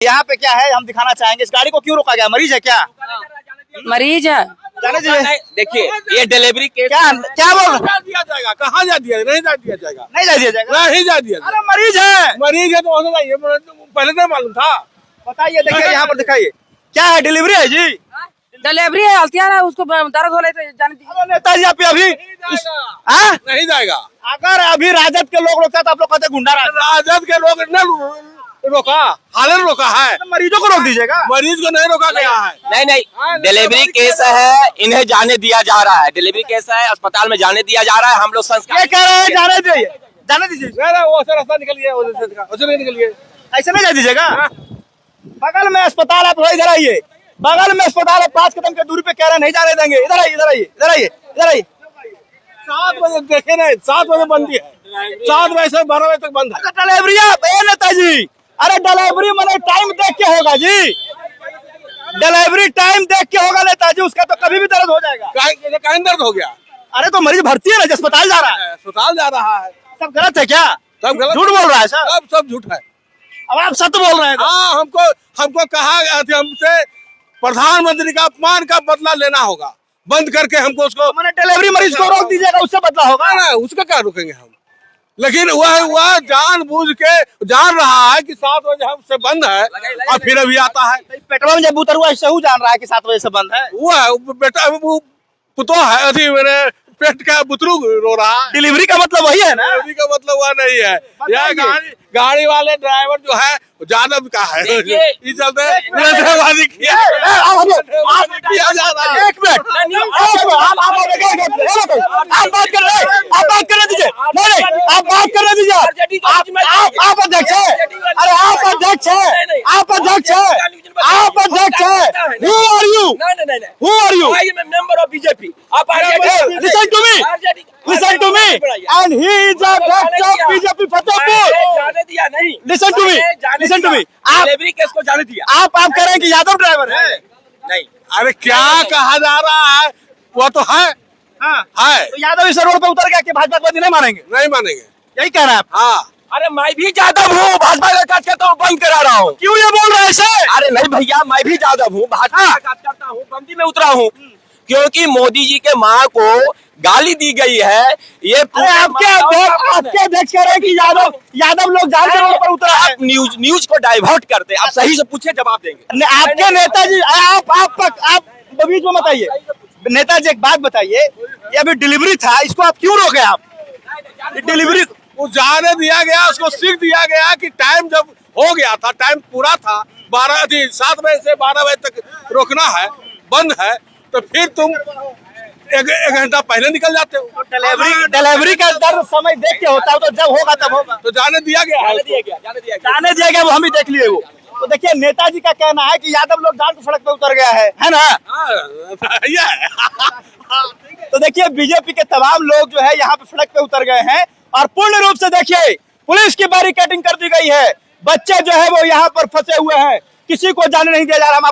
यहाँ पे क्या है हम दिखाना चाहेंगे, इस गाड़ी को क्यों रोका गया? मरीज है क्या? मरीज है। जाने दीजिए। देखिए ये डिलीवरी केस क्या क्या बोल रहे? दिया जाएगा, कहाँ जा दिया? नहीं जा दिया जाएगा, नहीं जा दिया जाएगा। नहीं जा दिया। अरे मरीज है, मरीज है तो होना चाहिए, पहले नहीं मालूम था। बताइए। देखिए यहाँ पर दिखाइए, क्या है? डिलीवरी है जी, डिलीवरी है। हल्तियार है, उसको दर्द हो रहा है, जाने दीजिए। अरे नेताजी आप अभी नहीं जाएगा। अगर अभी राजद के लोग रोकते तो आप लोग कहते गुंडा राज। राजद के लोग ने रोका, हाल रोका है। तो मरीजों को रोक दीजिएगा। मरीज को नहीं रोका गया है। नहीं डिलीवरी केस है, इन्हें जाने दिया जा रहा है। डिलीवरी केस है, अस्पताल में जाने दिया जा रहा है। हम लोग ये संस्कार कह रहे हैं जाने दीजिए, जाने दीजिए। नहीं वो से रास्ता निकल गया, उसे नहीं निकल गया। ऐसे नहीं जा दीजिएगा। बगल में अस्पताल, आप इधर आइए। बगल में अस्पताल है, 5 कदम की दूरी पे कह रहे हैं नहीं जाने देंगे। इधर आइए, इधर आइए, इधर आइए, इधर आइए। 7 बजे देखे नहीं, 7 बजे बंदी है। 7 बजे से 12 बजे तक बंद है। डिलीवरी नेताजी, अरे डिलीवरी मैंने टाइम देख के होगा जी, डिलीवरी टाइम देख के होगा नेताजी। उसका तो कभी भी दर्द हो जाएगा। कहीं दर्द हो गया? अरे तो मरीज भर्ती है ना, अस्पताल जा रहा है। अस्पताल जा रहा है। सब गलत है क्या? सब गलत, झूठ बोल रहा है सर। सब झूठ है। अब आप सत्य बोल रहे हैं तो। हाँ, हमको कहा गया था, हमसे प्रधानमंत्री का अपमान का बदला लेना होगा। बंद करके हमको उसको मैंने डिलीवरी मरीज को रोक दीजिएगा, उससे बदला होगा। ना, उसका क्या रोकेंगे हम? लेकिन वह जानबूझ के जान रहा है कि 7 बजे हमसे बंद है और फिर अभी आता है। पेट्रोल में जब उतर हुआ इससे जान रहा है कि 7 बजे से बंद है। वो बेटा वो पुतो है, अभी मेरे पेट का बुतरू रो रहा है। डिलीवरी का मतलब वही है ना। डिलीवरी का मतलब वह नहीं है। यह गाड़ी वाले ड्राइवर जो है जादव का है। इस चलते धन्यवादी किया जा रहा है। एक मिनट, आप बात कर रहे हैं, आप बात करने दीजिए। नहीं, आप बात करने दीजिए। आप अध्यक्ष है। अरे आप अध्यक्ष है, आप अध्यक्ष है, आप अध्यक्ष है। Who are you? Who are you? I am a member of BJP. Listen to me. Listen to me. And he is a member of BJP Fatehpur. जाने दिया नहीं। Listen to me. Listen to me. आप delivery case को जाने दिया। आप कह रहे हैं कि यादव ड्राइवर है। नहीं, अरे क्या कहा जा रहा है? वो तो है। हाँ है। तो यादव इस रोड पे उतर गया कि भाजपा को नहीं मानेंगे, नहीं मानेंगे। यही कह रहे हैं आप? हाँ, अरे मैं भी जादव हूँ, भाजपा का काज करता हूँ, बंद करा रहा हूँ। क्यों ये बोल रहे हैं ऐसे? अरे नहीं भैया, मैं भी जादव हूँ, भाजपा का काज करता हूँ, बंदी में उतरा हूँ। क्योंकि मोदी जी के माँ को गाली दी गई है। ये आपके अध्यक्ष कह रहे हैं कि यादव लोग जान के रोड पर उतरा है। आप न्यूज को डाइवर्ट करते हैं। आप सही से पूछे, जवाब देंगे। आपके नेताजी, आप बीच में बताइए। नेताजी एक बात बताइए, ये अभी डिलीवरी था, इसको आप क्यों रोके? आप डिलीवरी वो जाने दिया गया, उसको सीख दिया गया कि टाइम जब हो गया था, टाइम पूरा था, 7 बजे से 12 बजे तक रोकना है, बंद है, तो फिर तुम एक घंटा पहले निकल जाते हो। डिलीवरी का दर्द समय देख के होता है, तो जब होगा तब होगा। तो जाने दिया गया है, जाने दिया गया, वो हम ही देख लिए। वो तो देखिए नेताजी का कहना है कि यादव लोग जान के सड़क पे उतर गया है ना। तो देखिए बीजेपी के तमाम लोग जो है यहाँ पे सड़क पे उतर गए हैं और पूर्ण रूप से देखिए पुलिस की बैरिकेडिंग कर दी गई है। बच्चे जो है वो यहाँ पर फंसे हुए हैं, किसी को जाने नहीं दिया जा रहा।